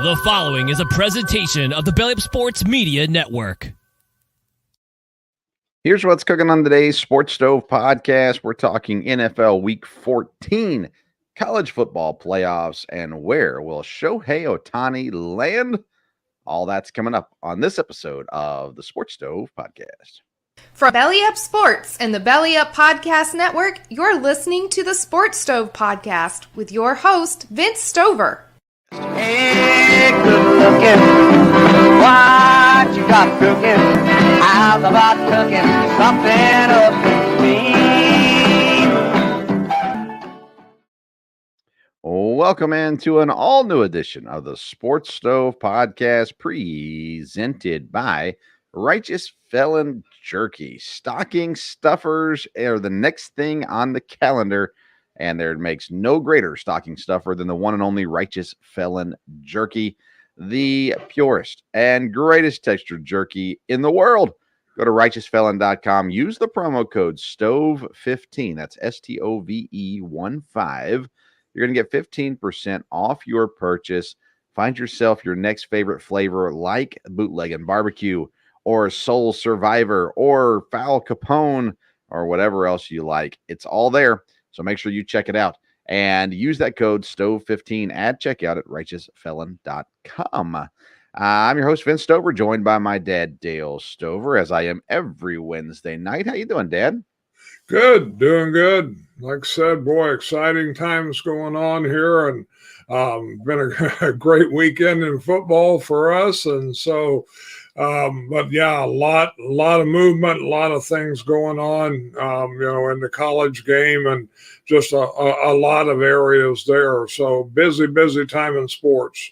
The following is a presentation of the Belly Up Sports Media Network. Here's what's cooking on today's Sports Stove podcast. We're talking NFL Week 14, college football playoffs, and where will Shohei Ohtani land? All that's coming up on this episode of the Sports Stove podcast. From Belly Up Sports and the Belly Up Podcast Network, you're listening to the Sports Stove podcast with your host, Vince Stover. Hey, good looking, what you got cooking? How's about cooking something up to me? Welcome into an all-new edition of the Sports Stove podcast presented by Righteous Felon Jerky. Stocking stuffers are the next thing on the calendar, and there makes no greater stocking stuffer than the one and only Righteous Felon Jerky, the purest and greatest textured jerky in the world. Go to righteousfelon.com. Use the promo code STOVE15. That's STOVE15. You're going to get 15% off your purchase. Find yourself your next favorite flavor like bootleg and barbecue or Soul Survivor or Foul Capone or whatever else you like. It's all there. So make sure you check it out and use that code STOVE15 at checkout at righteousfelon.com. I'm your host, Vince Stover, joined by my dad, Dale Stover, as I am every Wednesday night. How you doing, Dad? Good, doing good. Like I said, boy, exciting times going on here, and been a great weekend in football for us. And so, but yeah, a lot of movement, a lot of things going on, in the college game, and just a lot of areas there. So busy time in sports.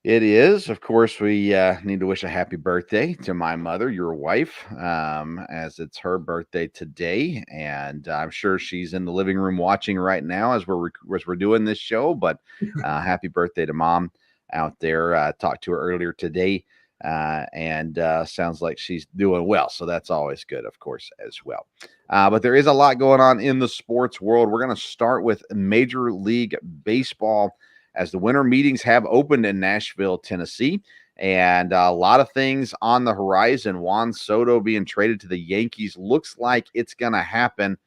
It is. Of course, we need to wish a happy birthday to my mother, your wife, as it's her birthday today. And I'm sure she's in the living room watching right now as we're doing this show. But happy birthday to Mom out there. Talked to her earlier today, and sounds like she's doing well. So that's always good, of course, as well. But there is a lot going on in the sports world. We're going to start with Major League Baseball, as the winter meetings have opened in Nashville, Tennessee, and a lot of things on the horizon. Juan Soto being traded to the Yankees looks like it's going to happen.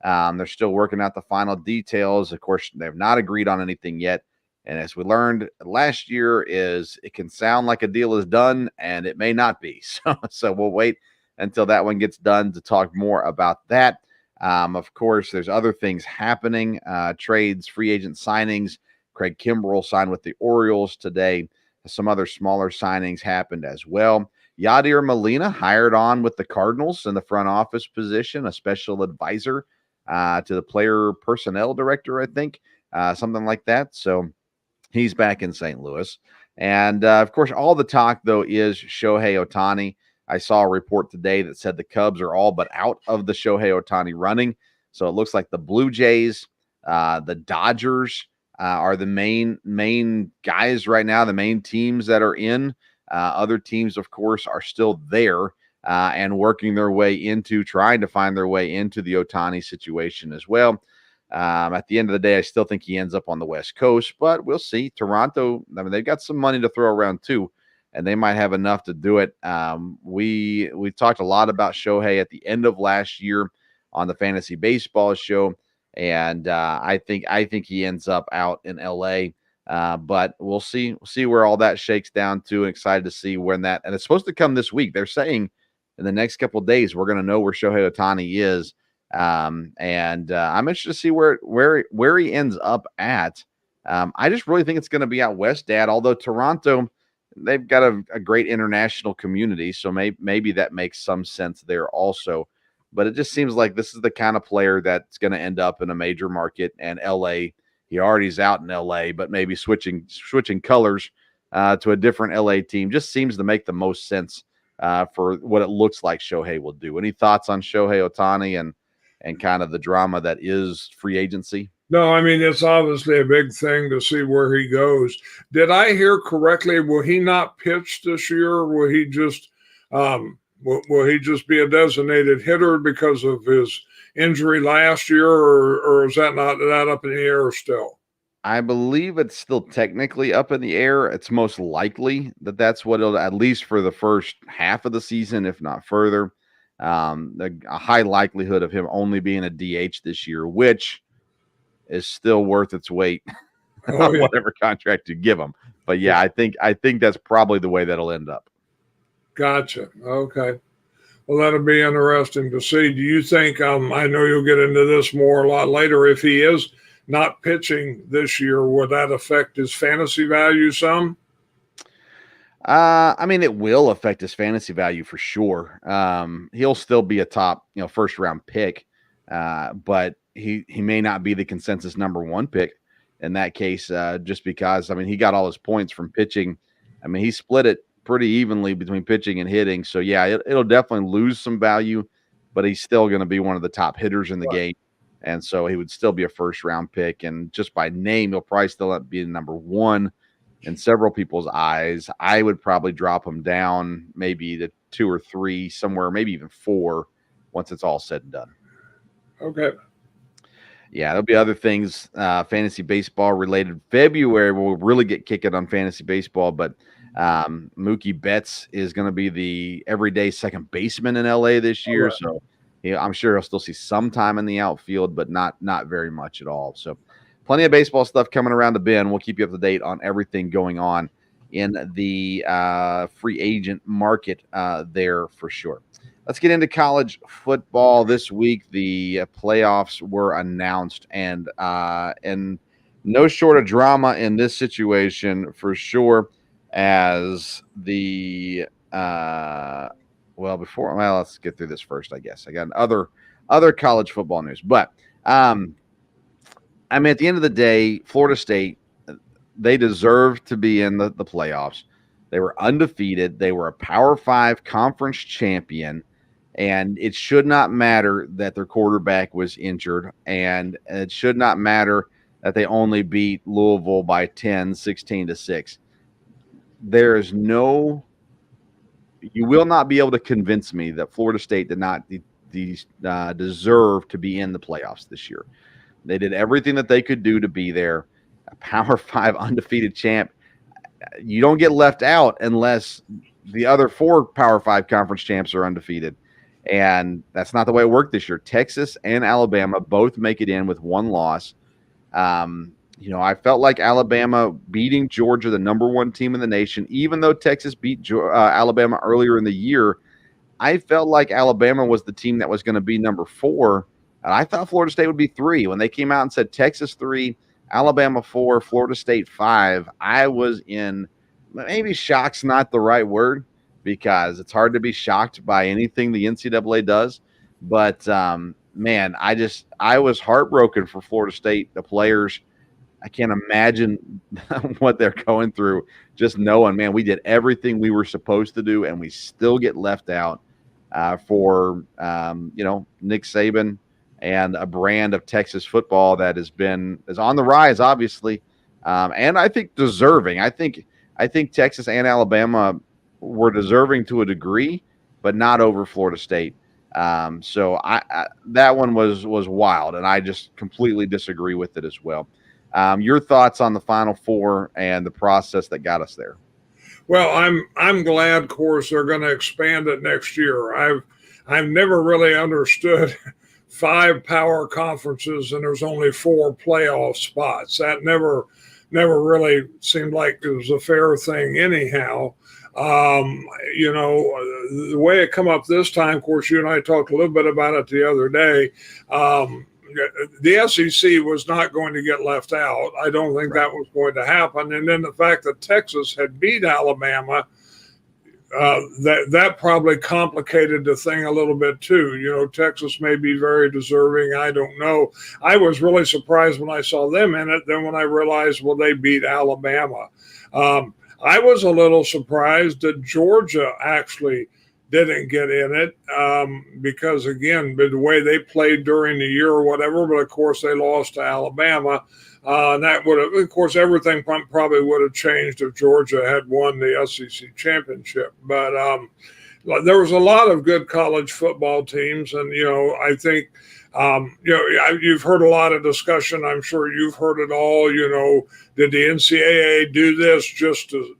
They're still working out the final details. Of course, they've not agreed on anything yet. And as we learned last year, it can sound like a deal is done, and it may not be. So we'll wait until that one gets done to talk more about that. Of course, there's other things happening, trades, free agent signings. Craig Kimbrell signed with the Orioles today. Some other smaller signings happened as well. Yadier Molina hired on with the Cardinals in the front office position, a special advisor to the player personnel director, I think, something like that. So he's back in St. Louis. And, of course, all the talk, though, is Shohei Ohtani. I saw a report today that said the Cubs are all but out of the Shohei Ohtani running. So it looks like the Blue Jays, the Dodgers, are the main guys right now, the main teams that are in. Other teams, of course, are still there and working their way into, trying to find their way into the Ohtani situation as well. At the end of the day, I still think he ends up on the West Coast, but we'll see. Toronto, I mean, they've got some money to throw around too, and they might have enough to do it. We talked a lot about Shohei at the end of last year on the Fantasy Baseball show. And I think he ends up out in LA, but we'll see where all that shakes down to. Excited to see when that, and it's supposed to come this week. They're saying in the next couple of days we're going to know where Shohei Ohtani is, and I'm interested to see where he ends up at. I just really think it's going to be out west, Dad. Although Toronto, they've got a great international community, so maybe that makes some sense there also. But it just seems like this is the kind of player that's going to end up in a major market. And LA, he already is out in LA, but maybe switching colors to a different LA team just seems to make the most sense for what it looks like Shohei will do. Any thoughts on Shohei Ohtani and kind of the drama that is free agency? No, I mean, it's obviously a big thing to see where he goes. Did I hear correctly? Will he not pitch this year? Will he just will he just be a designated hitter because of his injury last year, or is that not that up in the air still? I believe it's still technically up in the air. It's most likely that that's what it'll, at least for the first half of the season, if not further. A high likelihood of him only being a DH this year, which is still worth its weight Oh, on yeah. whatever contract you give him. But yeah, I think that's probably the way that'll end up. Gotcha. Okay. Well, that'll be interesting to see. Do you think, I know you'll get into this more a lot later, if he is not pitching this year, would that affect his fantasy value some? I mean, it will affect his fantasy value for sure. He'll still be a top, first round pick, but he may not be the consensus number one pick in that case, just because, I mean, he got all his points from pitching. I mean, he split it pretty evenly between pitching and hitting. So yeah, it'll definitely lose some value, but he's still going to be one of the top hitters in the game. And so he would still be a first round pick. And just by name, he'll probably still be number one in several people's eyes. I would probably drop him down maybe to 2 or 3, somewhere, maybe even 4 once it's all said and done. Okay. Yeah, there'll be other things, fantasy baseball related. February, we'll really get kicking on fantasy baseball, but Mookie Betts is going to be the everyday second baseman in LA this year. Right. So I'm sure he'll still see some time in the outfield, but not very much at all. So plenty of baseball stuff coming around the bend. We'll keep you up to date on everything going on in the free agent market there for sure. Let's get into college football this week. The playoffs were announced, and no short of drama in this situation for sure. As the let's get through this first. I guess I got other college football news, but I mean, at the end of the day, Florida State, they deserve to be in the playoffs. They were undefeated. They were a Power 5 conference champion. And it should not matter that their quarterback was injured, and it should not matter that they only beat Louisville by 10, 16-6. There is you will not be able to convince me that Florida State did not deserve to be in the playoffs this year. They did everything that they could do to be there. A Power 5 undefeated champ. You don't get left out unless the other 4 Power 5 conference champs are undefeated. And that's not the way it worked this year. Texas and Alabama both make it in with 1 loss. I felt like Alabama beating Georgia, the number 1 team in the nation, even though Texas beat Alabama earlier in the year, I felt like Alabama was the team that was going to be number 4. And I thought Florida State would be 3. When they came out and said Texas 3, Alabama 4, Florida State 5, I was in, maybe shock's not the right word, because it's hard to be shocked by anything the NCAA does. But, man, I was heartbroken for Florida State, the players. I can't imagine what they're going through, just knowing, man, we did everything we were supposed to do, and we still get left out for Nick Saban and a brand of Texas football that is on the rise, obviously, and I think deserving. I think Texas and Alabama were deserving to a degree, but not over Florida State. So I that one was wild, and I just completely disagree with it as well. Your thoughts on the Final Four and the process that got us there? Well, I'm glad, of course, they're going to expand it next year. I've never really understood 5 power conferences and there's only 4 playoff spots. That never really seemed like it was a fair thing anyhow. The way it come up this time, of course, you and I talked a little bit about it the other day. The SEC was not going to get left out. I don't think that was going to happen. And then the fact that Texas had beat Alabama, that probably complicated the thing a little bit too. Texas may be very deserving. I don't know. I was really surprised when I saw them in it. Then when I realized, well, they beat Alabama. I was a little surprised that Georgia actually didn't get in it because, again, the way they played during the year or whatever, but of course they lost to Alabama. And that would have, of course, everything probably would have changed if Georgia had won the SEC championship. But there was a lot of good college football teams. And, I think You've heard a lot of discussion. I'm sure you've heard it all. Did the NCAA do this just to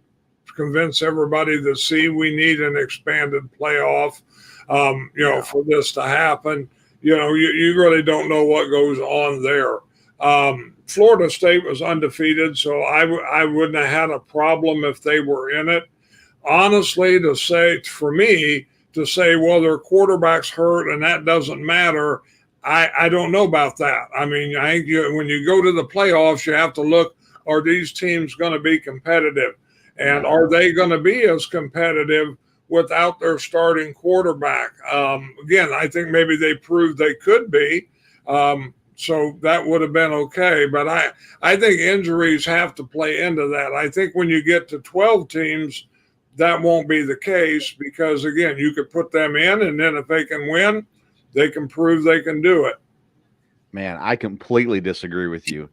convince everybody that, see, we need an expanded playoff, for this to happen? You really don't know what goes on there. Florida State was undefeated, so I wouldn't have had a problem if they were in it. Honestly, to say, well, their quarterback's hurt and that doesn't matter, I don't know about that. I mean, I think when you go to the playoffs, you have to look, are these teams going to be competitive? And are they going to be as competitive without their starting quarterback? Again, I think maybe they proved they could be. So that would have been okay. But I think injuries have to play into that. I think when you get to 12 teams, that won't be the case because, again, you could put them in, and then if they can win, they can prove they can do it. Man, I completely disagree with you.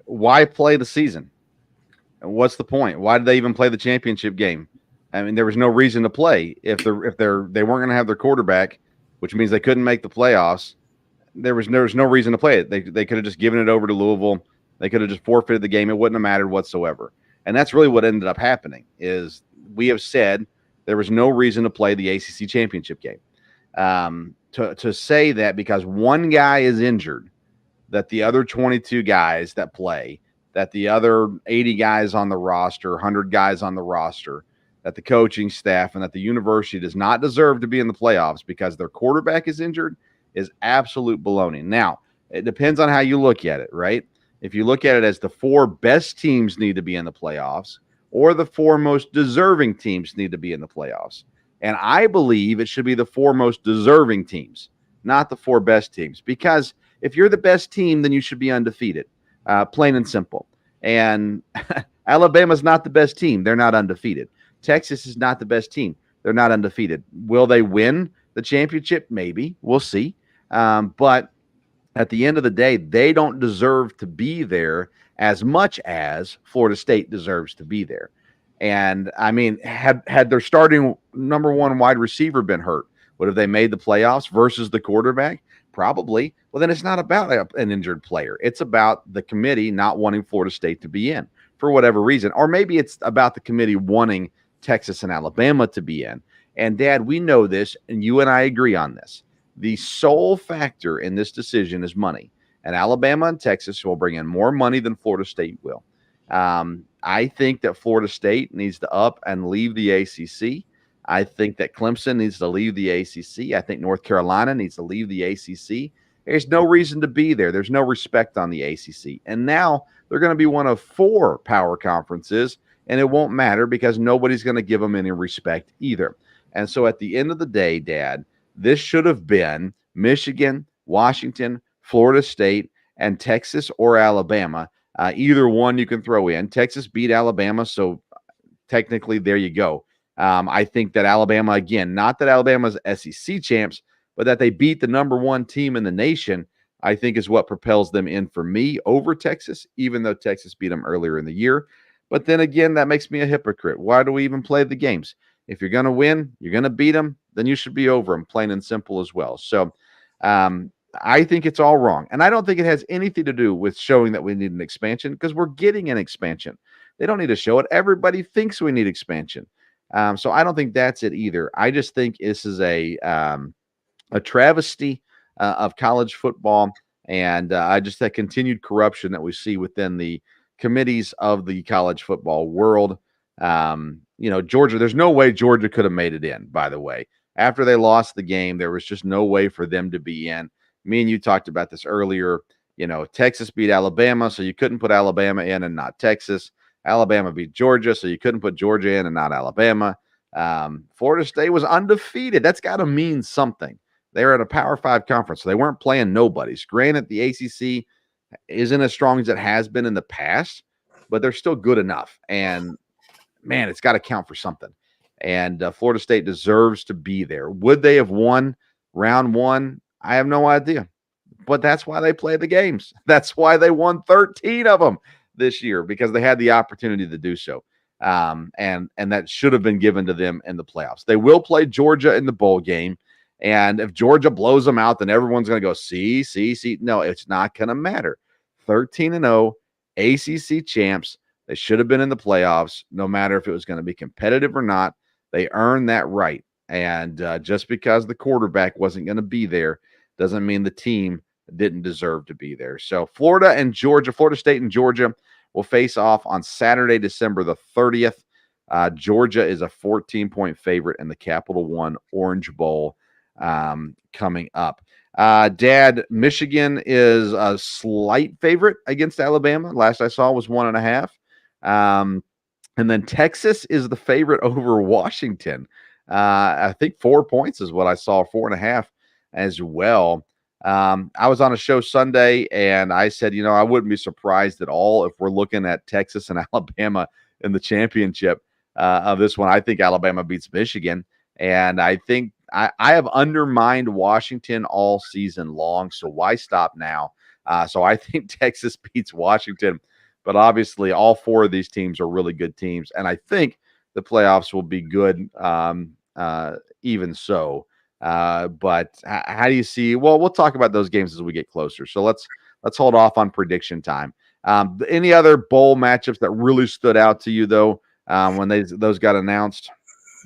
Why play the season? What's the point? Why did they even play the championship game? I mean, there was no reason to play if they weren't going to have their quarterback, which means they couldn't make the playoffs. There was no reason to play it. They could have just given it over to Louisville. They could have just forfeited the game. It wouldn't have mattered whatsoever. And that's really what ended up happening. Is we have said there was no reason to play the ACC championship game. To say that because one guy is injured, that the other 22 guys that play, that the other 80 guys on the roster, 100 guys on the roster, that the coaching staff and that the university does not deserve to be in the playoffs because their quarterback is injured is absolute baloney. Now, it depends on how you look at it, right? If you look at it as the 4 best teams need to be in the playoffs or the 4 most deserving teams need to be in the playoffs. And I believe it should be the 4 most deserving teams, not the 4 best teams. Because if you're the best team, then you should be undefeated, plain and simple. And Alabama's not the best team. They're not undefeated. Texas is not the best team. They're not undefeated. Will they win the championship? Maybe. We'll see. But at the end of the day, they don't deserve to be there as much as Florida State deserves to be there. And, I mean, had their starting number 1 wide receiver been hurt, would have they made the playoffs versus the quarterback? Probably. Well, then it's not about an injured player. It's about the committee not wanting Florida State to be in for whatever reason. Or maybe it's about the committee wanting Texas and Alabama to be in. And, Dad, we know this, and you and I agree on this. The sole factor in this decision is money. And Alabama and Texas will bring in more money than Florida State will. I think that Florida State needs to up and leave the ACC. I think that Clemson needs to leave the ACC. I think North Carolina needs to leave the ACC. There's no reason to be there. There's no respect on the ACC. And now they're going to be one of 4 power conferences, and it won't matter because nobody's going to give them any respect either. And so at the end of the day, Dad, this should have been Michigan, Washington, Florida State, and Texas or Alabama. Either one you can throw in. Texas beat Alabama, so technically there you go. I think that Alabama, again, not that Alabama's SEC champs, but that they beat the number 1 team in the nation, I think is what propels them in for me over Texas, even though Texas beat them earlier in the year. But then again, that makes me a hypocrite. Why do we even play the games? If you're going to win, you're going to beat them, then you should be over them, plain and simple as well. So I think it's all wrong. And I don't think it has anything to do with showing that we need an expansion because we're getting an expansion. They don't need to show it. Everybody thinks we need expansion. So I don't think that's it either. I just think this is a travesty of college football and just that continued corruption that we see within the committees of the college football world. Georgia, there's no way Georgia could have made it in, by the way. After they lost the game, there was just no way for them to be in. Me and you talked about this earlier. Texas beat Alabama, so you couldn't put Alabama in and not Texas. Alabama beat Georgia, so you couldn't put Georgia in and not Alabama. Florida State was undefeated. That's got to mean something. They're at a Power 5 conference, so they weren't playing nobodies. Granted, the ACC isn't as strong as it has been in the past, but they're still good enough. And, man, it's got to count for something. And Florida State deserves to be there. Would they have won round 1? I have no idea. But that's why they play the games. That's why they won 13 of them this year, because they had the opportunity to do so. And that should have been given to them in the playoffs. They will play Georgia in the bowl game. And if Georgia blows them out, then everyone's going to go, see. No, it's not going to matter. 13-0, ACC champs. They should have been in the playoffs, no matter if it was going to be competitive or not. They earned that right. And just because the quarterback wasn't going to be there doesn't mean the team didn't deserve to be there. So Florida State and Georgia will face off on Saturday, December the 30th. Georgia is a 14-point favorite in the Capital One Orange Bowl coming up. Dad, Michigan is a slight favorite against Alabama. Last I saw was 1.5. And then Texas is the favorite over Washington. I think 4 points is what I saw, 4.5 as well. I was on a show Sunday, and I said, I wouldn't be surprised at all if we're looking at Texas and Alabama in the championship of this one. I think Alabama beats Michigan, and I think I have undermined Washington all season long, so why stop now? So I think Texas beats Washington, but obviously all 4 of these teams are really good teams, and I think the playoffs will be good even so. But how do you see? Well, we'll talk about those games as we get closer. So let's hold off on prediction time. Any other bowl matchups that really stood out to you, though, when those got announced?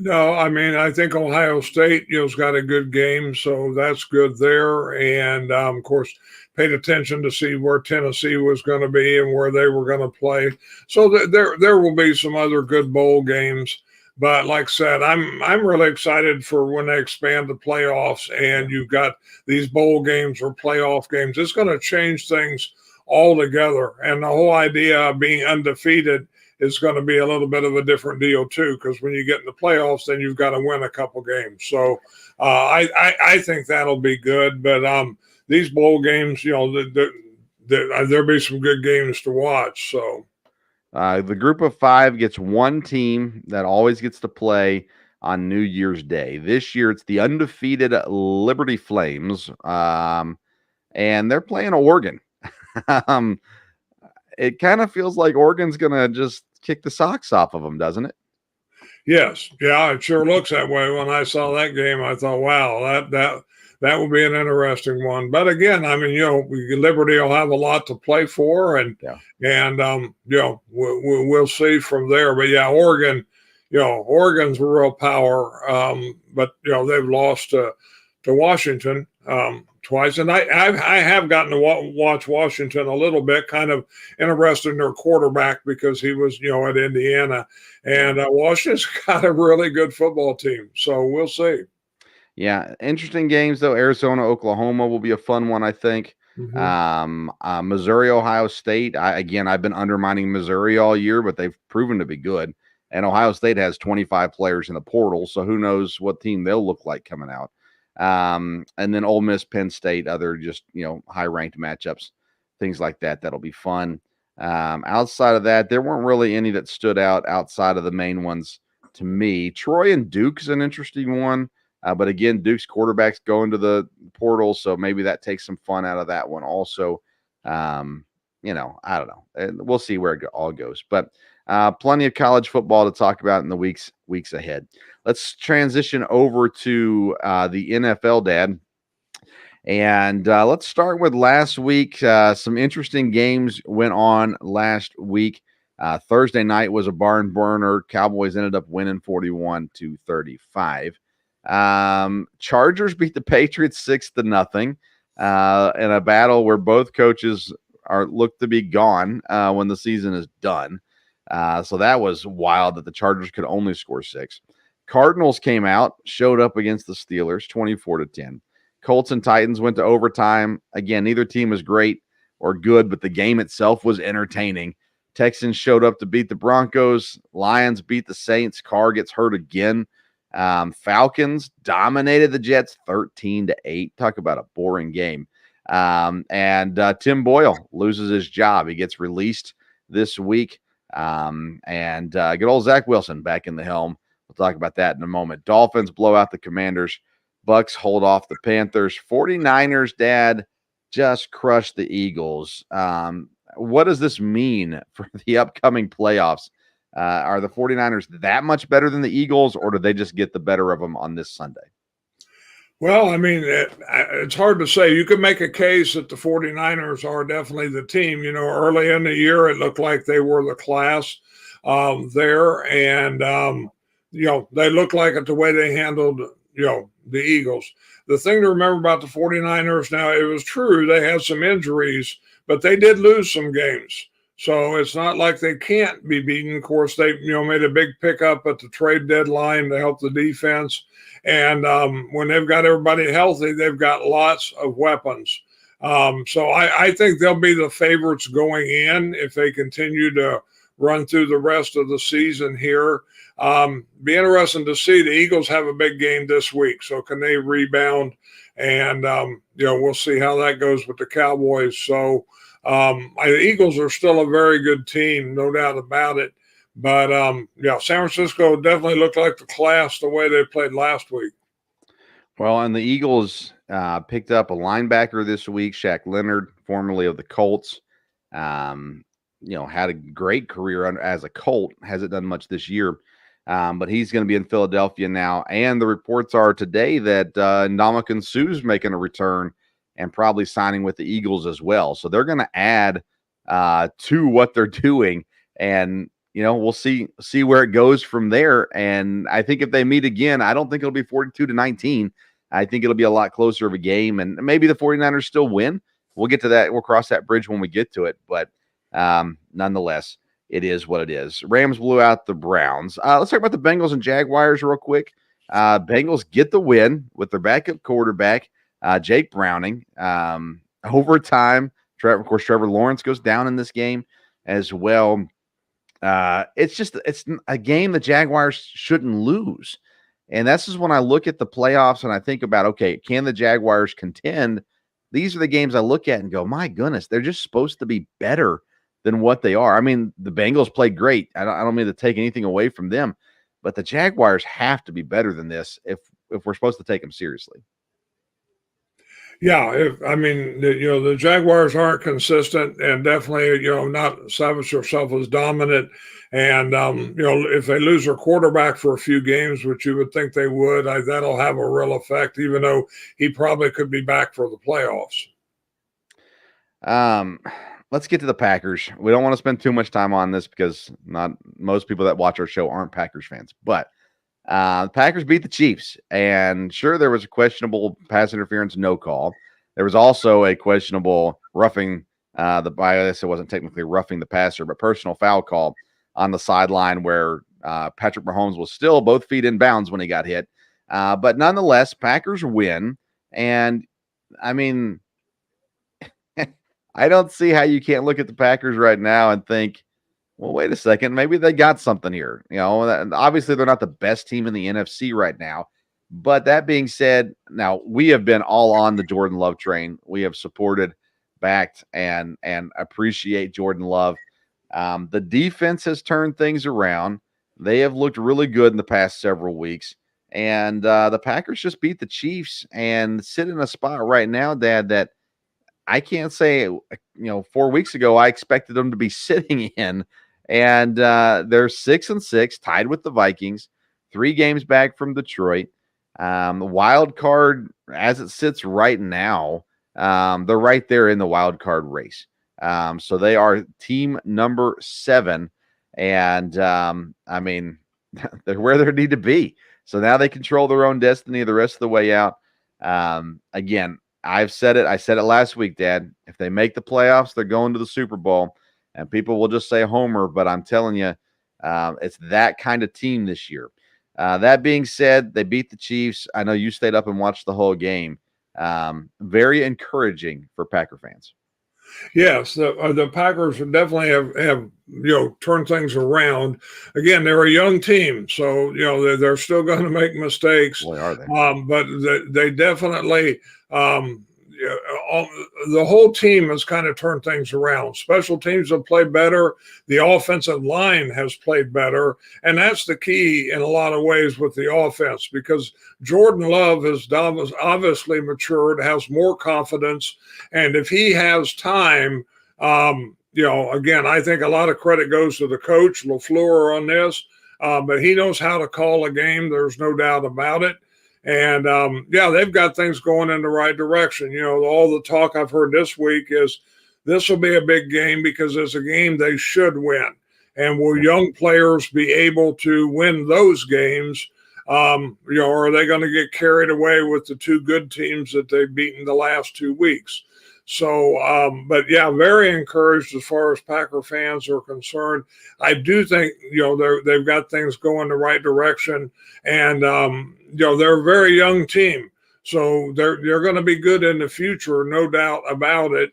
No, I mean, I think Ohio State, has got a good game, so that's good there. And, of course, paid attention to see where Tennessee was going to be and where they were going to play. So there will be some other good bowl games. But like I said, I'm really excited for when they expand the playoffs and you've got these bowl games or playoff games. It's going to change things altogether. And the whole idea of being undefeated is going to be a little bit of a different deal too, because when you get in the playoffs, then you've got to win a couple games. So I think that'll be good. But these bowl games, there'll be some good games to watch. So the group of 5 gets one team that always gets to play on New Year's Day. This year, it's the undefeated Liberty Flames, and they're playing Oregon. It kind of feels like Oregon's going to just kick the socks off of them, doesn't it? Yes. Yeah, it sure looks that way. When I saw that game, I thought, wow, that will be an interesting one. But again, I mean, Liberty will have a lot to play for, and we'll see from there. But yeah, Oregon, Oregon's a real power. But they've lost to Washington twice, and I have gotten to watch Washington a little bit, kind of interested in their quarterback because he was at Indiana, and Washington's got a really good football team, so we'll see. Yeah, interesting games though. Arizona, Oklahoma will be a fun one, I think. Mm-hmm. Missouri, Ohio State. I've been undermining Missouri all year, but they've proven to be good. And Ohio State has 25 players in the portal, so who knows what team they'll look like coming out. And then Ole Miss, Penn State, other just high-ranked matchups, things like that. That'll be fun. Outside of that, there weren't really any that stood out outside of the main ones to me. Troy and Duke's an interesting one. But again, Duke's quarterback's going to the portal, so maybe that takes some fun out of that one also. I don't know. We'll see where it all goes. But plenty of college football to talk about in the weeks ahead. Let's transition over to the NFL, Dad. And let's start with last week. Some interesting games went on last week. Thursday night was a barn burner. Cowboys ended up winning 41-35. Chargers beat the Patriots 6-0 in a battle where both coaches look to be gone when the season is done. So that was wild that the Chargers could only score 6. Cardinals came out, showed up against the Steelers 24-10. Colts and Titans went to overtime. Again, neither team was great or good, but the game itself was entertaining. Texans showed up to beat the Broncos. Lions beat the Saints. Carr gets hurt again. Falcons dominated the Jets 13-8. Talk about a boring game. And Tim Boyle loses his job. He gets released this week. And good old Zach Wilson back in the helm. We'll talk about that in a moment. Dolphins blow out the Commanders. Bucks hold off the Panthers. 49ers, Dad, just crushed the Eagles. What does this mean for the upcoming playoffs? Are the 49ers that much better than the Eagles, or do they just get the better of them on this Sunday? Well, I mean, it's hard to say. You could make a case that the 49ers are definitely the team. Early in the year, it looked like they were the class there. And, they looked like it the way they handled, the Eagles. The thing to remember about the 49ers now, it was true they had some injuries, but they did lose some games. So it's not like they can't be beaten. Of course, they, made a big pickup at the trade deadline to help the defense. And when they've got everybody healthy, they've got lots of weapons. So I think they'll be the favorites going in if they continue to run through the rest of the season here. Be interesting to see. The Eagles have a big game this week, so can they rebound? And we'll see how that goes with the Cowboys. So the Eagles are still a very good team, no doubt about it. But San Francisco definitely looked like the class the way they played last week. Well, and the Eagles picked up a linebacker this week, Shaq Leonard, formerly of the Colts. Had a great career as a Colt. Hasn't done much this year, but he's going to be in Philadelphia now. And the reports are today that Ndamukong Suh's making a return and probably signing with the Eagles as well. So they're going to add to what they're doing, and we'll see where it goes from there. And I think if they meet again, I don't think it'll be 42-19. I think it'll be a lot closer of a game, and maybe the 49ers still win. We'll get to that. We'll cross that bridge when we get to it. But nonetheless, it is what it is. Rams blew out the Browns. Let's talk about the Bengals and Jaguars real quick. Bengals get the win with their backup quarterback, Jake Browning. Overtime, of course, Trevor Lawrence goes down in this game as well. It's a game the Jaguars shouldn't lose. And this is when I look at the playoffs and I think about, okay, can the Jaguars contend? These are the games I look at and go, my goodness, they're just supposed to be better than what they are. I mean, the Bengals played great. I don't mean to take anything away from them, but the Jaguars have to be better than this if we're supposed to take them seriously. Yeah, the Jaguars aren't consistent and definitely, not establish themselves as dominant. And, if they lose their quarterback for a few games, which you would think they would, that'll have a real effect, even though he probably could be back for the playoffs. Let's get to the Packers. We don't want to spend too much time on this because not most people that watch our show aren't Packers fans, but the Packers beat the Chiefs, and sure, there was a questionable pass interference no call. There was also a questionable roughing I guess it wasn't technically roughing the passer, but personal foul call on the sideline where Patrick Mahomes was still both feet in bounds when he got hit. But nonetheless, Packers win, and I mean, I don't see how you can't look at the Packers right now and think, well, wait a second, maybe they got something here. Obviously they're not the best team in the NFC right now. But that being said, now we have been all on the Jordan Love train. We have supported, backed, and appreciate Jordan Love. The defense has turned things around. They have looked really good in the past several weeks. And the Packers just beat the Chiefs and sit in a spot right now, Dad, that I can't say, 4 weeks ago, I expected them to be sitting in. And they're 6-6, tied with the Vikings, 3 games back from Detroit. The wild card, as it sits right now, they're right there in the wild card race. So they are team number 7. And they're where they need to be. So now they control their own destiny the rest of the way out. Again, I've said it. I said it last week, Dad. If they make the playoffs, they're going to the Super Bowl. And people will just say homer, but I'm telling you, it's that kind of team this year. That being said, they beat the Chiefs. I know you stayed up and watched the whole game. Very encouraging for Packer fans. Yes, the Packers definitely have turned things around. Again, they're a young team, so they're still going to make mistakes. Boy, are they? But they definitely the whole team has kind of turned things around. Special teams have played better. The offensive line has played better. And that's the key in a lot of ways with the offense, because Jordan Love has obviously matured, has more confidence. And if he has time, again, I think a lot of credit goes to the coach, LaFleur, on this. But he knows how to call a game. There's no doubt about it. And yeah, they've got things going in the right direction. You know, all the talk I've heard this week is this will be a big game because it's a game they should win. And will young players be able to win those games? You know, or are they going to get carried away with the two good teams that they've beaten the last 2 weeks? So, but yeah, very encouraged as far as Packer fans are concerned. I do think, you know, they've got things going the right direction, and you know, they're a very young team, so they're going to be good in the future, no doubt about it.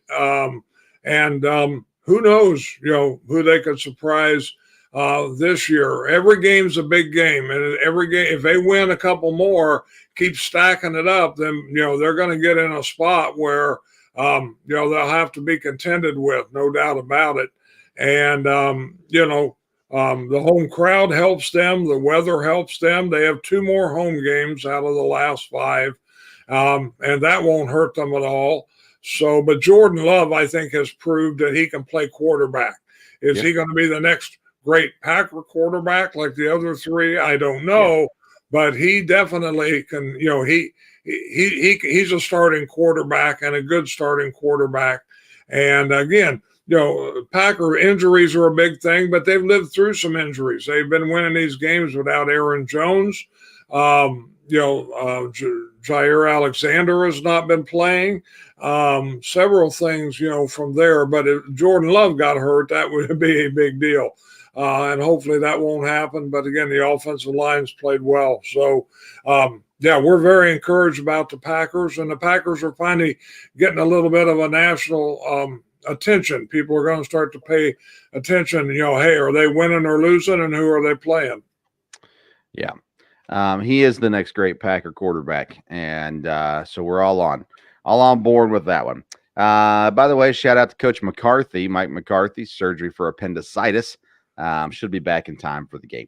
Who knows, you know, who they could surprise this year. Every game's a big game, and every game, if they win a couple more, keep stacking it up, then, you know, they're going to get in a spot where you know, they'll have to be contended with, no doubt about it. And you know, the home crowd helps them, the weather helps them. They have 2 more home games out of the last 5, and that won't hurt them at all. So, but Jordan Love, I think, has proved that he can play quarterback. Is he going to be the next great Packer quarterback like the other 3? I don't know, but he definitely can. You know, he's a starting quarterback and a good starting quarterback. And again, you know, Packer injuries are a big thing, but they've lived through some injuries. They've been winning these games without Aaron Jones. You know, Jair Alexander has not been playing. Several things, you know, from there. But if Jordan Love got hurt, that would be a big deal. And hopefully that won't happen. But again, the offensive line's played well. So, yeah, we're very encouraged about the Packers, and the Packers are finally getting a little bit of a national attention. People are going to start to pay attention. You know, hey, are they winning or losing, and who are they playing? Yeah. He is the next great Packer quarterback, and so we're all on board with that one. By the way, shout out to Coach McCarthy, Mike McCarthy, surgery for appendicitis. Should be back in time for the game.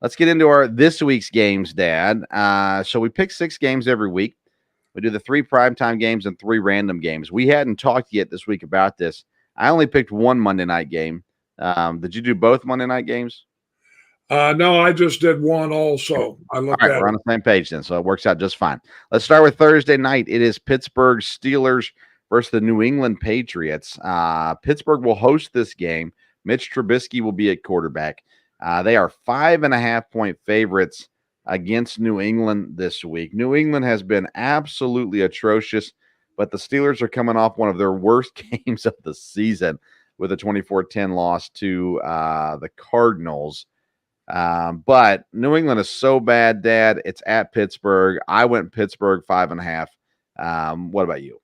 Let's get into this week's games, Dad. So we pick 6 games every week. We do the 3 primetime games and 3 random games. We hadn't talked yet this week about this. I only picked 1 Monday night game. Did you do both Monday night games? No, I just did 1 also. I looked All right, we're on the same page then, so it works out just fine. Let's start with Thursday night. It is Pittsburgh Steelers versus the New England Patriots. Pittsburgh will host this game. Mitch Trubisky will be at quarterback. They are 5.5-point favorites against New England this week. New England has been absolutely atrocious, but the Steelers are coming off one of their worst games of the season with a 24-10 loss to the Cardinals. But New England is so bad, Dad. It's at Pittsburgh. I went Pittsburgh 5.5. What about you?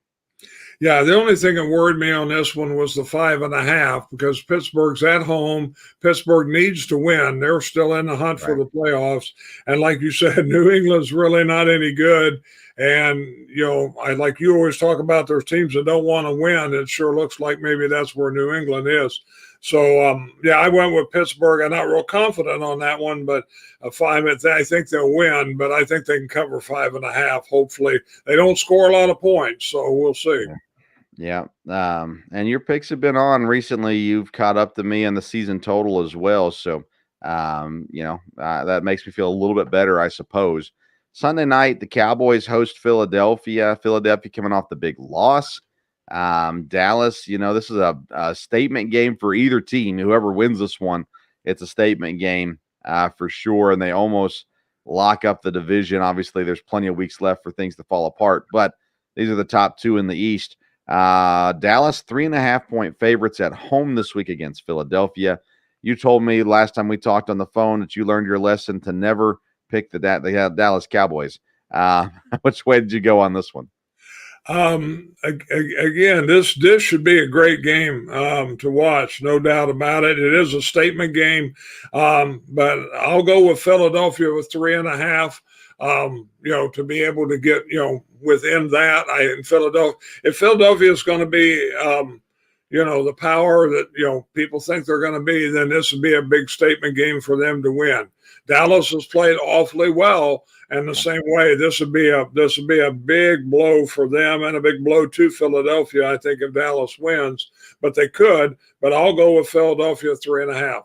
Yeah, the only thing that worried me on this one was the 5.5 because Pittsburgh's at home. Pittsburgh needs to win. They're still in the hunt for the playoffs. And like you said, New England's really not any good. And, you know, like you always talk about, there's teams that don't want to win. It sure looks like maybe that's where New England is. So, yeah, I went with Pittsburgh. I'm not real confident on that one, but I think they'll win, but I think they can cover 5.5. Hopefully they don't score a lot of points. So we'll see. Yeah. And your picks have been on recently. You've caught up to me on the season total as well. So, you know, that makes me feel a little bit better, I suppose. Sunday night, the Cowboys host Philadelphia. Philadelphia coming off the big loss. Dallas, you know, this is a statement game for either team. Whoever wins this one, it's a statement game for sure. And they almost lock up the division. Obviously, there's plenty of weeks left for things to fall apart, but these are the top 2 in the East. Dallas, 3.5-point favorites at home this week against Philadelphia. You told me last time we talked on the phone that you learned your lesson to never pick the Dallas Cowboys. Which way did you go on this one? Again, this should be a great game to watch, no doubt about it. It is a statement game, but I'll go with Philadelphia with 3.5. You know, to be able to get, you know, within that, if Philadelphia is going to be, you know, the power that, you know, people think they're going to be, then this would be a big statement game for them to win. Dallas has played awfully well, and the same way, this would be a big blow for them and a big blow to Philadelphia, I think, if Dallas wins. But they could, but I'll go with Philadelphia 3.5.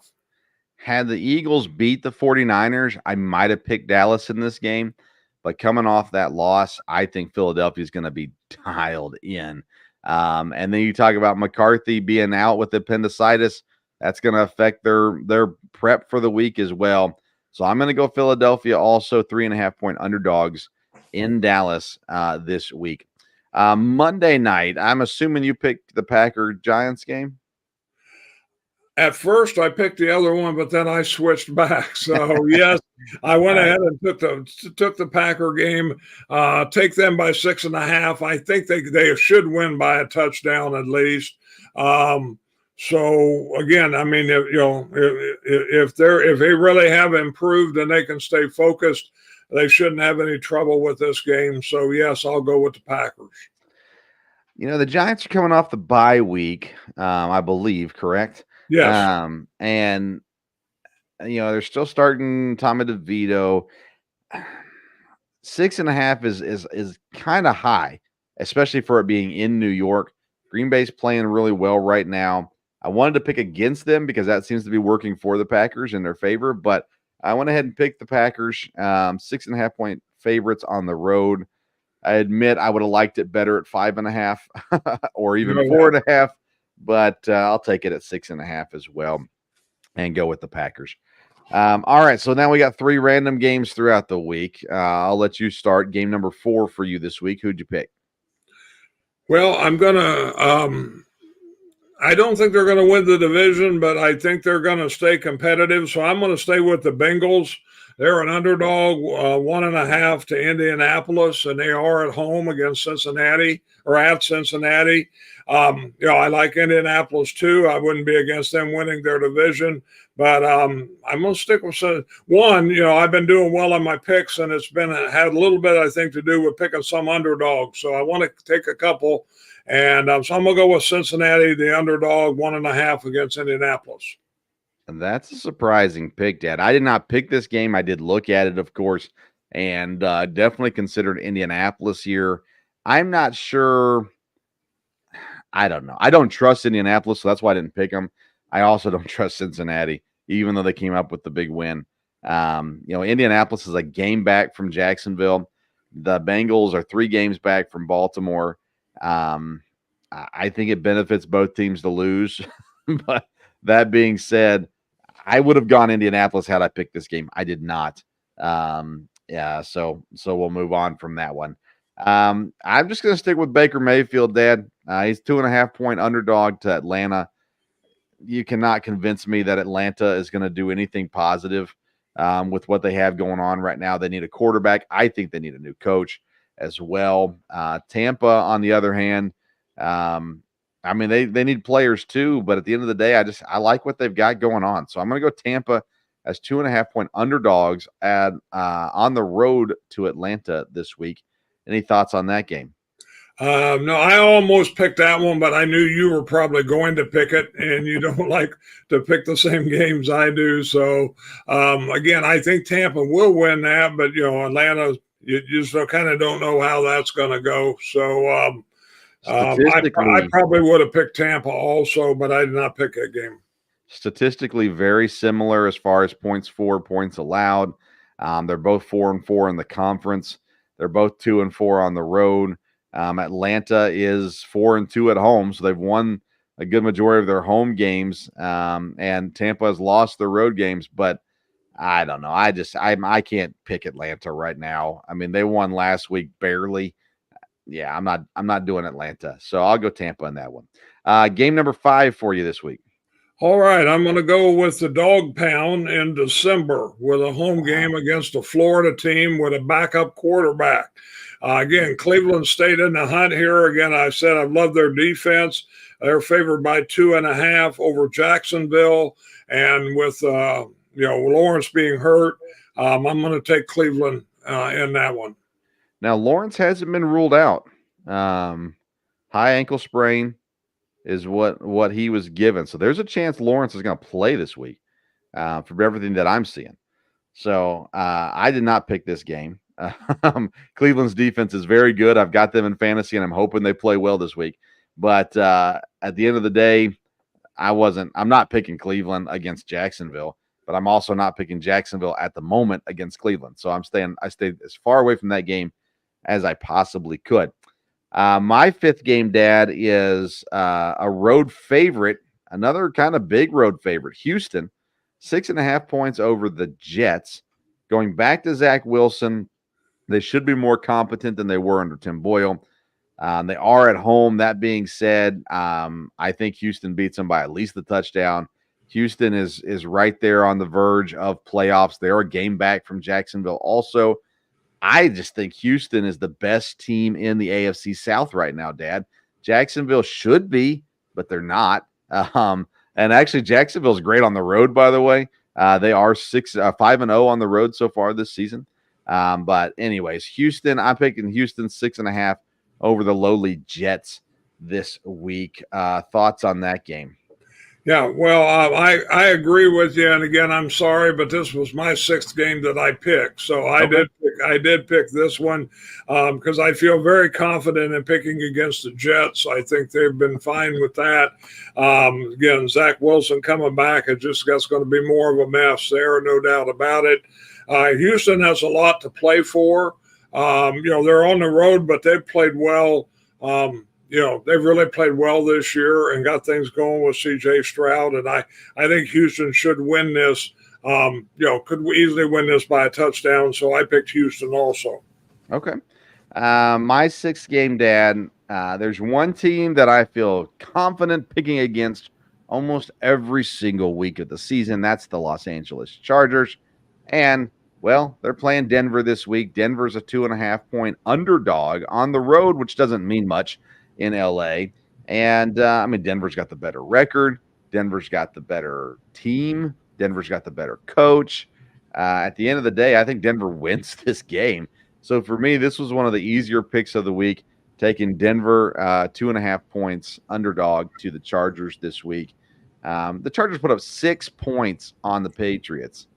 Had the Eagles beat the 49ers, I might have picked Dallas in this game. but coming off that loss, I think Philadelphia is going to be dialed in. And then you talk about McCarthy being out with appendicitis. That's going to affect their prep for the week as well. So I'm going to go Philadelphia, also 3.5-point underdogs in Dallas this week. Monday night, I'm assuming you picked the Packer-Giants game? At first, I picked the other one, but then I switched back. So, yes, I went ahead and took the Packer game, take them by 6.5. I think they should win by a touchdown at least. So, again, I mean, if they really have improved and they can stay focused, they shouldn't have any trouble with this game. So, yes, I'll go with the Packers. The Giants are coming off the bye week, I believe, correct? Yes. And they're still starting Tommy DeVito. 6.5 is kind of high, especially for it being in New York. Green Bay's playing really well right now. I wanted to pick against them because that seems to be working for the Packers in their favor, but I went ahead and picked the Packers, 6.5-point favorites on the road. I admit I would have liked it better at 5.5 or even 4.5. But I'll take it at 6.5 as well and go with the Packers. All right, so now we got 3 random games throughout the week. I'll let you start. Game number 4 for you this week. Who'd you pick? Well, I'm going to I don't think they're going to win the division, but I think they're going to stay competitive. So I'm going to stay with the Bengals. They're an underdog, 1.5 to Indianapolis, and they are at home against Cincinnati or at Cincinnati. I like Indianapolis too. I wouldn't be against them winning their division, but I'm going to stick with one. I've been doing well on my picks, and it's had a little bit, I think, to do with picking some underdogs. So I want to take a couple, and so I'm going to go with Cincinnati, the underdog, 1.5 against Indianapolis. And that's a surprising pick, Dad. I did not pick this game. I did look at it, of course, and definitely considered Indianapolis here. I'm not sure. I don't know. I don't trust Indianapolis, so that's why I didn't pick them. I also don't trust Cincinnati, even though they came up with the big win. Indianapolis is a game back from Jacksonville. The Bengals are 3 games back from Baltimore. I think it benefits both teams to lose. But that being said, I would have gone Indianapolis had I picked this game. I did not. So we'll move on from that one. I'm just going to stick with Baker Mayfield, Dad. He's 2.5-point underdog to Atlanta. You cannot convince me that Atlanta is going to do anything positive with what they have going on right now. They need a quarterback. I think they need a new coach as well. Tampa, on the other hand, they need players too, but at the end of the day, I like what they've got going on. So I'm going to go Tampa as 2.5-point underdogs on the road to Atlanta this week. Any thoughts on that game? No, I almost picked that one, but I knew you were probably going to pick it, and you don't like to pick the same games I do. So, again, I think Tampa will win that, but, Atlanta, you just kind of don't know how that's going to go. So, I probably would have picked Tampa also, but I did not pick that game. Statistically very similar as far as points for, points allowed. They're both 4-4 in the conference. They're both 2-4 on the road. Atlanta is 4-2 at home, so they've won a good majority of their home games. And Tampa has lost their road games, but I don't know. I can't pick Atlanta right now. I mean, they won last week barely. Yeah, I'm not doing Atlanta, so I'll go Tampa in that one. Game number 5 for you this week. All right, I'm going to go with the dog pound in December with a home game against a Florida team with a backup quarterback. Again, Cleveland stayed in the hunt here. Again, I said I love their defense. They're favored by 2.5 over Jacksonville, and with Lawrence being hurt, I'm going to take Cleveland in that one. Now, Lawrence hasn't been ruled out. High ankle sprain is what he was given. So there's a chance Lawrence is going to play this week for everything that I'm seeing. So I did not pick this game. Cleveland's defense is very good. I've got them in fantasy, and I'm hoping they play well this week. But at the end of the day, I'm not picking Cleveland against Jacksonville. but I'm also not picking Jacksonville at the moment against Cleveland. So I stayed as far away from that game as I possibly could. My fifth game, Dad, is a road favorite, another kind of big road favorite. Houston, 6.5 points over the Jets. Going back to Zach Wilson, they should be more competent than they were under Tim Boyle. They are at home. That being said, I think Houston beats them by at least a touchdown. Houston is right there on the verge of playoffs. They're a game back from Jacksonville also. I just think Houston is the best team in the AFC South right now, Dad. Jacksonville should be, but they're not. And actually, Jacksonville's great on the road, by the way. They are 5-0 on the road so far this season. But anyways, Houston, I'm picking Houston 6.5 over the lowly Jets this week. Thoughts on that game? Yeah, well, I agree with you. And again, I'm sorry, but this was my sixth game that I picked. So I did pick this one because I feel very confident in picking against the Jets. I think they've been fine with that. Again, Zach Wilson coming back, that's going to be more of a mess there, no doubt about it. Houston has a lot to play for. They're on the road, but they've played well. They've really played well this year and got things going with C.J. Stroud. And I think Houston should win this, could easily win this by a touchdown. So I picked Houston also. Okay. My sixth game, Dad, there's one team that I feel confident picking against almost every single week of the season. That's the Los Angeles Chargers. And, well, they're playing Denver this week. Denver's a 2.5-point underdog on the road, which doesn't mean much in LA. And Denver's got the better record. Denver's got the better team. Denver's got the better coach. At the end of the day, I think Denver wins this game. So for me, this was one of the easier picks of the week, taking Denver 2.5 points underdog to the Chargers this week. The Chargers put up 6 points on the Patriots.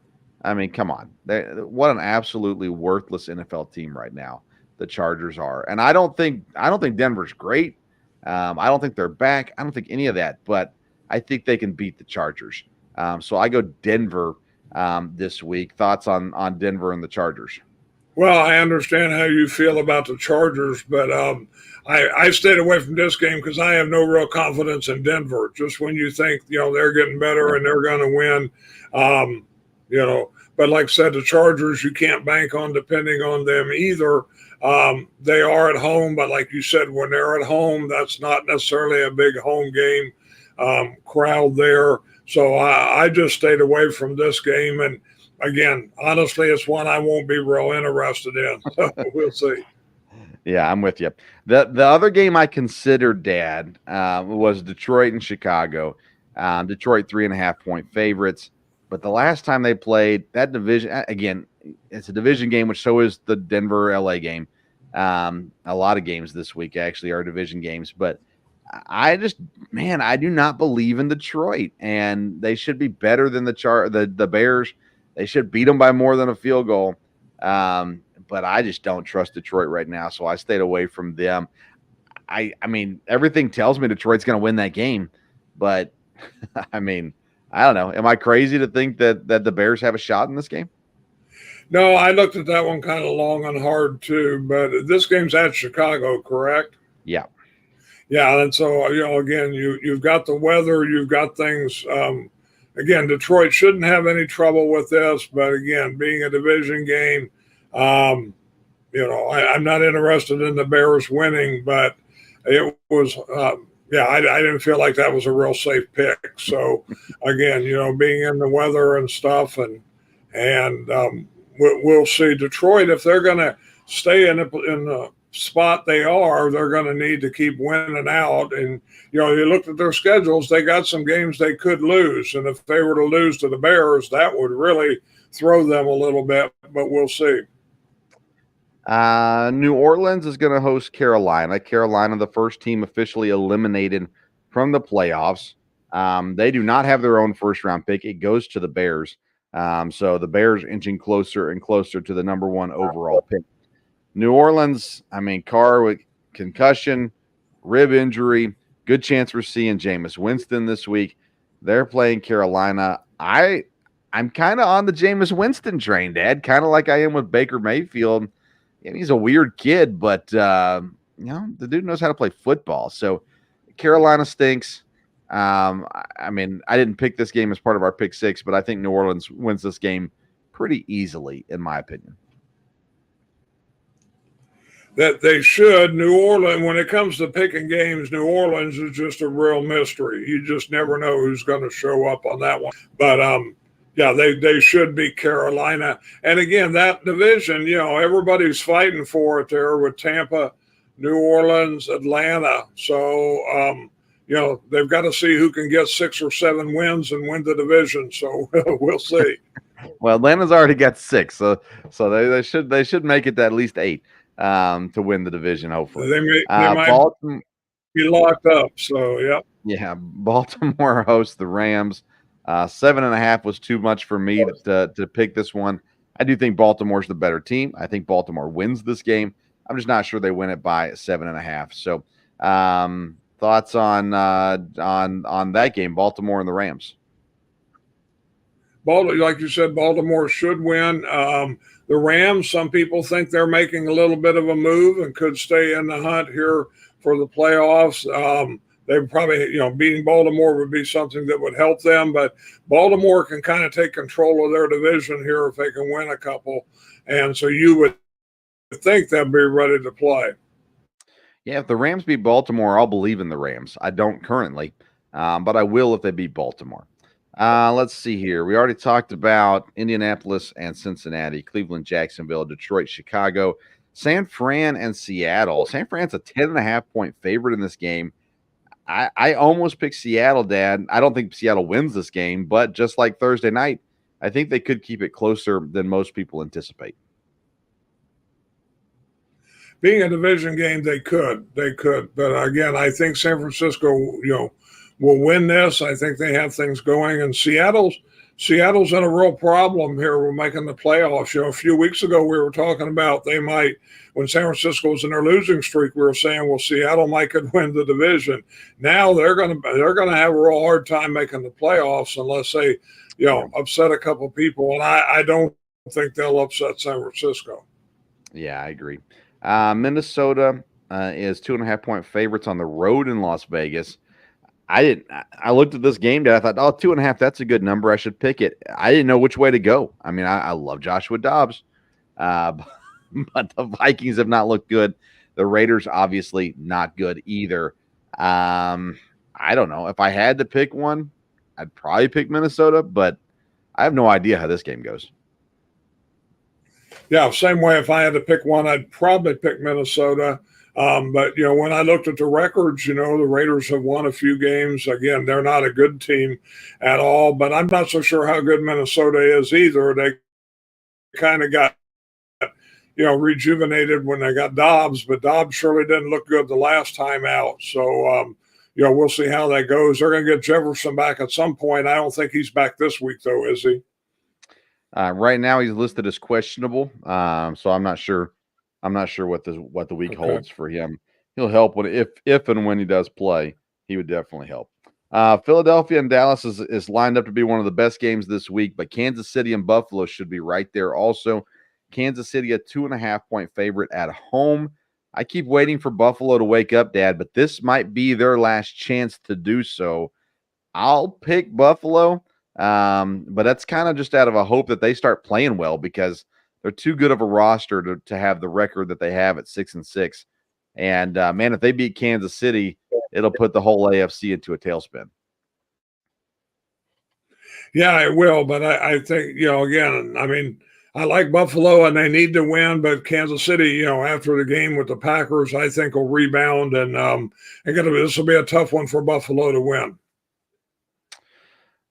I mean, come on. What an absolutely worthless NFL team right now the Chargers are. And I don't think Denver's great. I don't think they're back. I don't think any of that, but I think they can beat the Chargers. So I go Denver this week. Thoughts on Denver and the Chargers? Well, I understand how you feel about the Chargers, but I stayed away from this game because I have no real confidence in Denver. Just when you think, they're getting better and they're going to win, but like I said, the Chargers, you can't bank on depending on them either. They are at home, but like you said, when they're at home, that's not necessarily a big home game crowd there. So I just stayed away from this game. And again, honestly, it's one I won't be real interested in. So we'll see. Yeah, I'm with you. The other game I considered, Dad, was Detroit and Chicago. Detroit 3.5-point favorites. But the last time they played that division, again, it's a division game, which so is the Denver-LA game. A lot of games this week actually are division games. But I do not believe in Detroit. And they should be better than the Bears. They should beat them by more than a field goal. But I just don't trust Detroit right now, so I stayed away from them. I mean, everything tells me Detroit's going to win that game. But, I don't know. Am I crazy to think that the Bears have a shot in this game? No, I looked at that one kind of long and hard too, but this game's at Chicago, correct? Yeah. Yeah, and so, again, you've got the weather, you've got things. Again, Detroit shouldn't have any trouble with this, but again, being a division game, I'm not interested in the Bears winning, but it was I didn't feel like that was a real safe pick. So again, being in the weather and stuff, and we'll see. Detroit, if they're going to stay in the spot they are, they're going to need to keep winning out. And you looked at their schedules; they got some games they could lose, and if they were to lose to the Bears, that would really throw them a little bit. But we'll see. New Orleans is going to host Carolina. Carolina, the first team officially eliminated from the playoffs. They do not have their own first-round pick. It goes to the Bears. So the Bears inching closer and closer to the number one overall pick. New Orleans, Carr with concussion, rib injury, good chance we're seeing Jameis Winston this week. They're playing Carolina. I'm kind of on the Jameis Winston train, Dad, kind of like I am with Baker Mayfield. And he's a weird kid, but the dude knows how to play football. So Carolina stinks. I mean, I didn't pick this game as part of our pick six, but I think New Orleans wins this game pretty easily, in my opinion. That they should. New Orleans, when it comes to picking games, New Orleans is just a real mystery. You just never know who's going to show up on that one. But yeah, they should beat Carolina. And again, that division, everybody's fighting for it there with Tampa, New Orleans, Atlanta. So they've got to see who can get 6 or 7 wins and win the division. So we'll see. Well, Atlanta's already got 6, so they should make it to at least 8 to win the division. Hopefully, they might be locked up. So yeah. Baltimore hosts the Rams. 7.5 was too much for me to pick this one. I do think Baltimore's the better team. I think Baltimore wins this game. I'm just not sure they win it by 7.5. So, thoughts on that game, Baltimore and the Rams? Like you said, Baltimore should win. The Rams, some people think they're making a little bit of a move and could stay in the hunt here for the playoffs. They probably, beating Baltimore would be something that would help them. But Baltimore can kind of take control of their division here if they can win a couple. And so you would think they'll be ready to play. Yeah, if the Rams beat Baltimore, I'll believe in the Rams. I don't currently, but I will if they beat Baltimore. Let's see here. We already talked about Indianapolis and Cincinnati, Cleveland, Jacksonville, Detroit, Chicago, San Fran, and Seattle. San Fran's a 10.5-point favorite in this game. I almost picked Seattle, Dad. I don't think Seattle wins this game, but just like Thursday night, I think they could keep it closer than most people anticipate. Being a division game, they could. But again, I think San Francisco, will win this. I think they have things going. And Seattle's in a real problem here. We're making the playoffs. A few weeks ago we were talking about they might, when San Francisco was in their losing streak, we were saying, well, Seattle might could win the division. Now they're gonna have a real hard time making the playoffs unless they, upset a couple of people. And I don't think they'll upset San Francisco. Yeah, I agree. Minnesota is 2.5-point favorites on the road in Las Vegas. I looked at this game, Dad. I thought, 2.5, that's a good number. I should pick it. I didn't know which way to go. I mean, I love Joshua Dobbs, but the Vikings have not looked good. The Raiders, obviously, not good either. I don't know. If I had to pick one, I'd probably pick Minnesota, but I have no idea how this game goes. Yeah, same way. If I had to pick one, I'd probably pick Minnesota. But, when I looked at the records, the Raiders have won a few games. Again, they're not a good team at all, but I'm not so sure how good Minnesota is either. They kind of got, rejuvenated when they got Dobbs, but Dobbs surely didn't look good the last time out. So, we'll see how that goes. They're going to get Jefferson back at some point. I don't think he's back this week, though, is he? Right now he's listed as questionable. So I'm not sure. I'm not sure what the week holds for him. He'll help if and when he does play. He would definitely help. Philadelphia and Dallas is lined up to be one of the best games this week, but Kansas City and Buffalo should be right there also. Kansas City a 2.5-point favorite at home. I keep waiting for Buffalo to wake up, Dad, but this might be their last chance to do so. I'll pick Buffalo, but that's kind of just out of a hope that they start playing well because they're too good of a roster to have the record that they have at 6-6. And, man, if they beat Kansas City, it'll put the whole AFC into a tailspin. Yeah, it will. But I think, again, I mean, I like Buffalo and they need to win, but Kansas City, after the game with the Packers, I think will rebound. And this will be a tough one for Buffalo to win.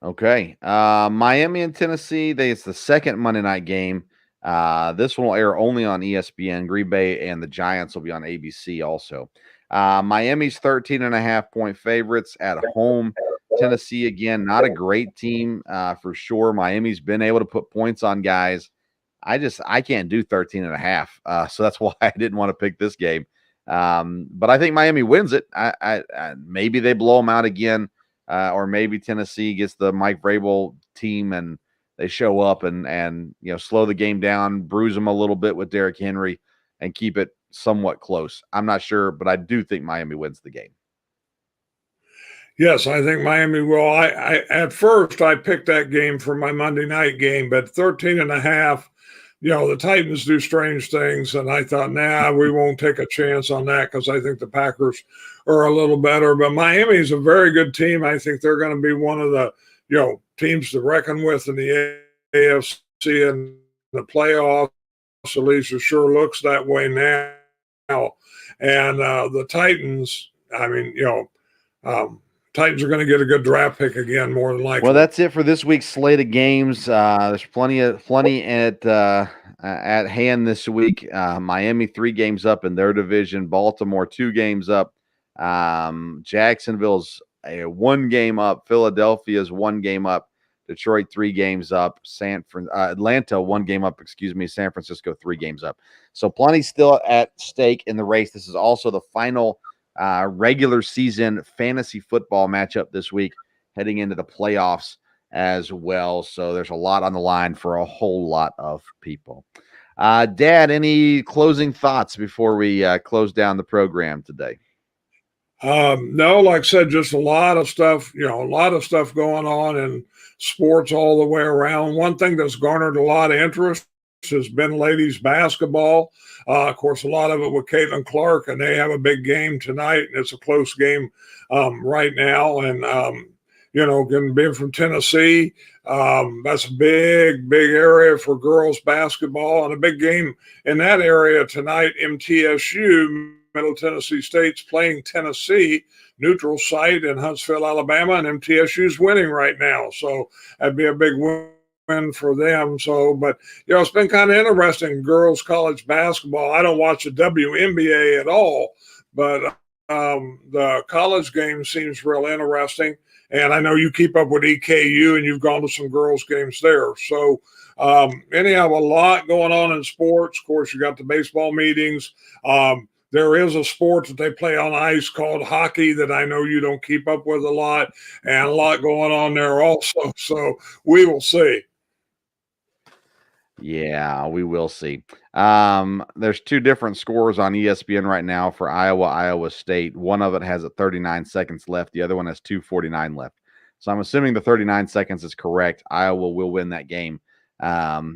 Okay. Miami and Tennessee, it's the second Monday night game. This one will air only on ESPN. Green Bay and the Giants will be on ABC also. Miami's 13.5-point favorites at home. Tennessee, again, not a great team for sure. Miami's been able to put points on guys. I can't do 13.5. So that's why I didn't want to pick this game. But I think Miami wins it. I maybe they blow them out again, or maybe Tennessee gets the Mike Vrabel team and they show up and slow the game down, bruise them a little bit with Derrick Henry, and keep it somewhat close. I'm not sure, but I do think Miami wins the game. Yes, I think Miami will. I at first I picked that game for my Monday night game, but 13.5, the Titans do strange things. And I thought, we won't take a chance on that because I think the Packers are a little better. But Miami is a very good team. I think they're going to be one of the, teams to reckon with in the AFC and the playoffs. At least it sure looks that way now. And the Titans, Titans are going to get a good draft pick again, more than likely. Well, that's it for this week's slate of games. There's plenty at hand this week. Miami 3 games up in their division. Baltimore 2 games up. Jacksonville's 1 game up. Philadelphia's 1 game up. Detroit 3 games up. Atlanta 1 game up. San Francisco 3 games up. So plenty still at stake in the race. This is also the final regular season fantasy football matchup this week, heading into the playoffs as well. So there's a lot on the line for a whole lot of people. Dad, any closing thoughts before we close down the program today? No, like I said, just a lot of stuff, going on in sports all the way around. One thing that's garnered a lot of interest has been ladies basketball. Of course, a lot of it with Caitlin Clark, and they have a big game tonight, and it's a close game right now. And, being from Tennessee, that's a big area for girls basketball, and a big game in that area tonight. MTSU, Middle Tennessee State's playing Tennessee, neutral site in Huntsville, Alabama, and MTSU's winning right now. So that'd be a big win for them. So, but it's been kind of interesting, girls college basketball. I don't watch the WNBA at all, but the college game seems real interesting. And I know you keep up with EKU, and you've gone to some girls games there. So anyhow, a lot going on in sports. Of course, you got the baseball meetings. There is a sport that they play on ice called hockey that I know you don't keep up with a lot, and a lot going on there also. So we will see. Yeah, we will see. There's 2 different scores on ESPN right now for Iowa State. One of it has 39 seconds left. The other one has 2:49 left. So I'm assuming the 39 seconds is correct. Iowa will win that game. Yeah,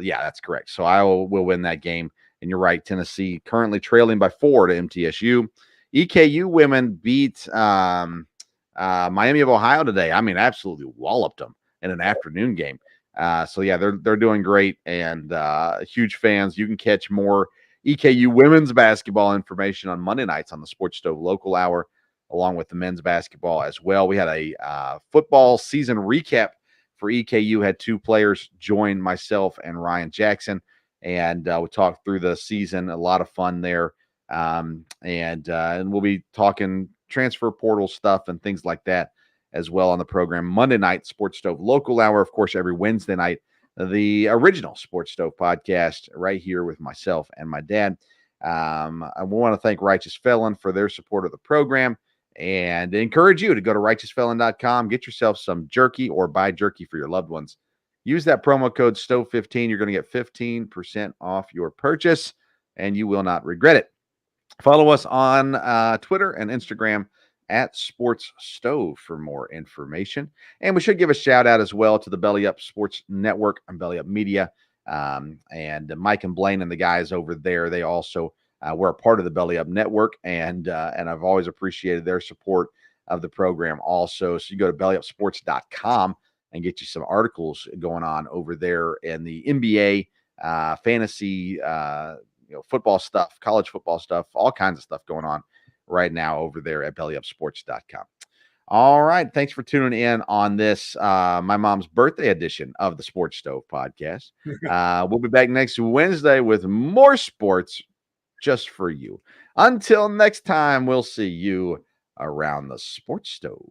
that's correct. So Iowa will win that game. And you're right, Tennessee currently trailing by 4 to MTSU. EKU women beat Miami of Ohio today. I mean, absolutely walloped them in an afternoon game. So yeah, they're doing great, and huge fans. You can catch more EKU women's basketball information on Monday nights on the Sports Stove Local Hour, along with the men's basketball as well. We had a football season recap for EKU. Had 2 players join myself and Ryan Jackson, and we talked through the season. A lot of fun there, and we'll be talking transfer portal stuff and things like that as well on the program. Monday night, Sports Stove Local Hour. Of course, every Wednesday night, the original Sports Stove podcast right here with myself and my dad. I want to thank Righteous Felon for their support of the program and encourage you to go to righteousfelon.com, get yourself some jerky or buy jerky for your loved ones. Use that promo code STOVE15. You're going to get 15% off your purchase, and you will not regret it. Follow us on Twitter and Instagram at Sports Stove for more information. And we should give a shout out as well to the Belly Up Sports Network and Belly Up Media, and Mike and Blaine and the guys over there. They also were a part of the Belly Up Network, and I've always appreciated their support of the program also. So you go to bellyupsports.com and get you some articles going on over there in the NBA, fantasy, football stuff, college football stuff, all kinds of stuff going on right now over there at bellyupsports.com. All right. Thanks for tuning in on this, my mom's birthday edition of the Sports Stove podcast. We'll be back next Wednesday with more sports just for you. Until next time, we'll see you around the Sports Stove.